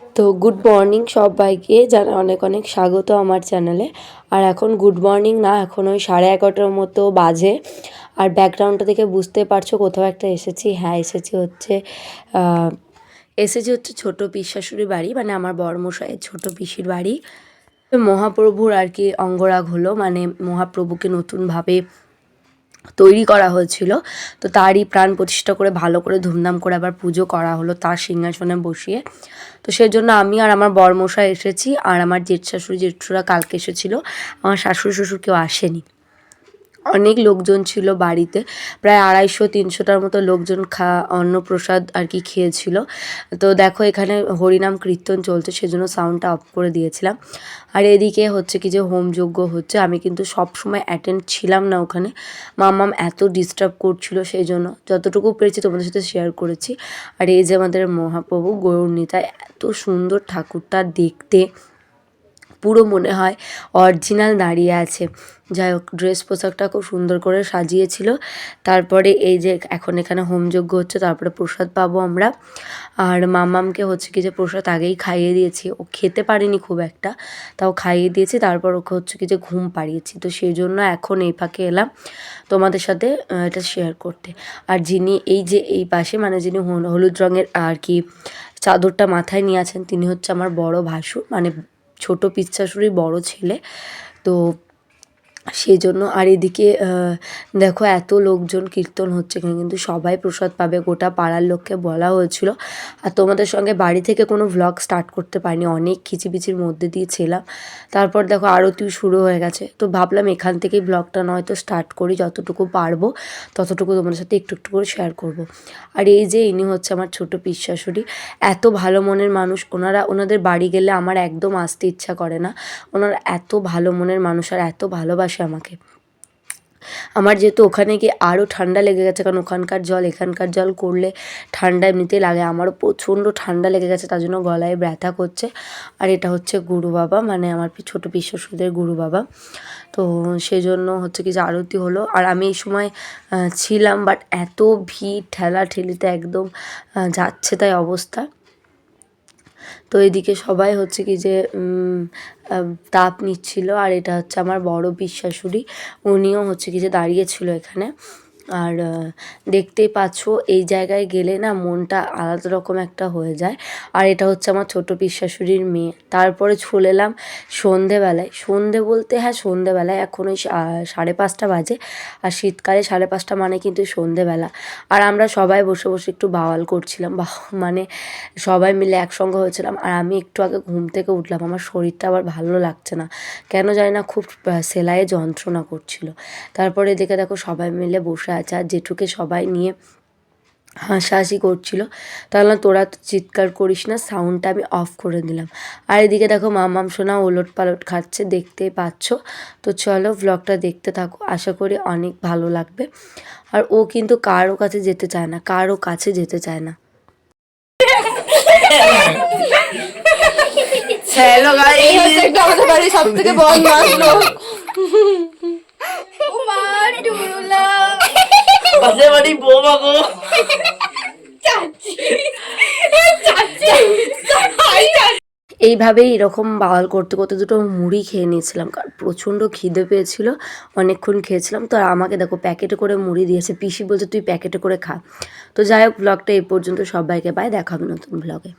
তো good morning সবাইকে, জানা অনেক অনেক স্বাগত আমার চ্যানেলে। আর এখন গুড মর্নিং না, এখন ওই 11:30 মতো বাজে। আর ব্যাকগ্রাউন্ডটা থেকে বুঝতে পারছো কোথাও একটা এসেছি। হ্যাঁ, এসেছি হচ্ছে ছোটো পিসশাশুড়ি বাড়ি, মানে আমার বড়মশাইয়ের ছোটো পিসির বাড়ি। মহাপ্রভুর আর কি অঙ্গরাগ হলো, মানে মহাপ্রভুকে নতুনভাবে তৈরি করা হয়েছিল। তো তারই প্রাণ প্রতিষ্ঠা করে ভালো করে ধুমধাম করে আবার পুজো করা হলো তার সিংহাসনে বসিয়ে। তো সেজন্য আমি আর আমার বরমশাই এসেছি, আর আমার জেঠ শাশুড়ি জেঠুরা কালকে এসেছিলো। আমার শাশুড়ি শ্বশুর কেউ আসেনি। অনেক লোকজন ছিল বাড়িতে, প্রায় 250-300টার মতো লোকজন অন্নপ্রসাদ আর কি খেয়েছিল। তো দেখো এখানে হরিনাম কীর্তন চলছে, সেজন্য সাউন্ডটা অফ করে দিয়েছিলাম। আর এদিকে হচ্ছে কি যে হোমযজ্ঞ হচ্ছে, আমি কিন্তু সব সময় অ্যাটেন্ড ছিলাম না ওখানে। মাম্মাম এত ডিস্টার্ব করছিল, সেই জন্য যতটুকু পেরেছি তোমাদের সাথে শেয়ার করেছি। আর এই যে আমাদের মহাপ্রভু গৌরনীতায়, এত সুন্দর ঠাকুরটা দেখতে, পুরো মনে হয় অরিজিনাল দাঁড়িয়ে আছে। যাই হোক, ড্রেস পোশাকটা খুব সুন্দর করে সাজিয়েছিল। তারপরে এই যে এখন এখানে হোমযজ্ঞ হচ্ছে, তারপরে প্রসাদ পাবো আমরা। আর মামামকে হচ্ছে কি যে প্রসাদ আগেই খাইয়ে দিয়েছি, ও খেতে পারেনি খুব একটা, তাও খাইয়ে দিয়েছি। তারপর ওকে হচ্ছে কি যে ঘুম পাড়িয়েছি। তো সেই জন্য এখন এই ফাঁকে এলাম তোমাদের সাথে এটা শেয়ার করতে। আর যিনি এই যে এই পাশে, মানে যিনি হলুদ রঙের আর কি চাদরটা মাথায় নিয়ে আছেন, তিনি হচ্ছে আমার বড় ভাসুর, মানে ছোটো পিসশাশুড়ির বড় ছেলে। তো সেই জন্য। আর এদিকে দেখো এত লোকজন, কীর্তন হচ্ছে এখানে, কিন্তু সবাই প্রসাদ পাবে, গোটা পাড়ার লোককে বলা হয়েছিল। আর তোমাদের সঙ্গে বাড়ি থেকে কোনো ভ্লগ স্টার্ট করতে পারিনি, অনেক খিচিবিচির মধ্যে দিয়ে ছিলাম। তারপর দেখো আরতি শুরু হয়ে গেছে, তো ভাবলাম এখান থেকেই ব্লগটা নয়তো স্টার্ট করি, যতটুকু পারবো ততটুকু তোমাদের সাথে একটু একটু করে শেয়ার করব। আর এই যে ইনি হচ্ছে আমার ছোটো পিসশাশুড়ি, এত ভালো মনের মানুষ ওনাদের বাড়ি গেলে আমার একদম আসতে ইচ্ছা করে না। ওনারা এত ভালো মনের মানুষ, আর এত ভালোবাসে আমাকে। আমার যেহেতু ওখানে গিয়ে আরও ঠান্ডা লেগে গেছে, কারণ ওখানকার জল এখানকার জল করলে ঠান্ডা এমনিতেই লাগে, আমারও প্রচণ্ড ঠান্ডা লেগে গেছে, তার জন্য গলায় ব্যথা করছে। আর এটা হচ্ছে গুরু বাবা, মানে আমার ছোটো পিসশাশুড়িদের গুরু বাবা। তো সেই জন্য হচ্ছে কি যে আরতি হলো, আর আমি এই সময় ছিলাম, বাট এত ভিড় ঠেলাঠেলিতে একদম যাচ্ছে তাই অবস্থা। তো এদিকে সবাই হচ্ছে কি যে তাপ নিচ্ছিল। আর এটা হচ্ছে আমার বড় পিসশাশুড়ি, উনিও হচ্ছে কি যে দাঁড়িয়েছিল এখানে। আর দেখতেই পাচ্ছ এই জায়গায় গেলে না মনটা আলাদা রকম একটা হয়ে যায়। আর এটা হচ্ছে আমার ছোটো পিসশাশুড়ির মেয়ে। তারপরে চলে এলাম সন্ধেবেলায়, সন্ধে বলতে হ্যাঁ সন্ধেবেলায়, এখন ওই 5:30 বাজে। আর শীতকালে 5:30 মানে কিন্তু সন্ধেবেলা। আর আমরা সবাই বসে বসে একটু বাওয়াল করছিলাম, মানে সবাই মিলে একসঙ্গে হয়েছিলাম। আর আমি একটু আগে ঘুম থেকে উঠলাম, আমার শরীরটা আবার ভালো লাগছে না, কেন জানি না, খুব সেলাইয়ে যন্ত্রণা করছিল। তারপরে দেখো সবাই মিলে বসে আছে, আর জেঠুকে সবাই নিয়ে হাসাহাসি করছিল। তাহলে তোরা তো চিৎকার করিস না, সাউন্ডটা আমি অফ করে দিলাম। আর এদিকে দেখো মামাম সোনা ওলট পালট খাচ্ছে, দেখতেই পাচ্ছ। তো চলো ভ্লগটা দেখতে থাকো, আশা করি অনেক ভালো লাগবে। আর ও কিন্তু কারো কাছে যেতে চায় না, কারো কাছে যেতে চায় না। হ্যালো গাইস, এটা আমাদের বাড়ির সবথেকে বদমাশ লোক। কুমার টুরুলা বাসে বাড়ি বৌমা গো, এইভাবেই এরকম বাওয়াল করতে করতে দুটো মুড়ি খেয়ে নিয়েছিলাম, কারণ প্রচণ্ড খিদে পেয়েছিল, অনেকক্ষণ খেয়েছিলাম। তো আমাকে দেখো প্যাকেটে করে মুড়ি দিয়েছে, পিসি বলছে তুই প্যাকেটে করে খা। তো যাই হোক, ব্লগটা এই পর্যন্ত, সবাইকে বাই, দেখা হবে নতুন ব্লগে।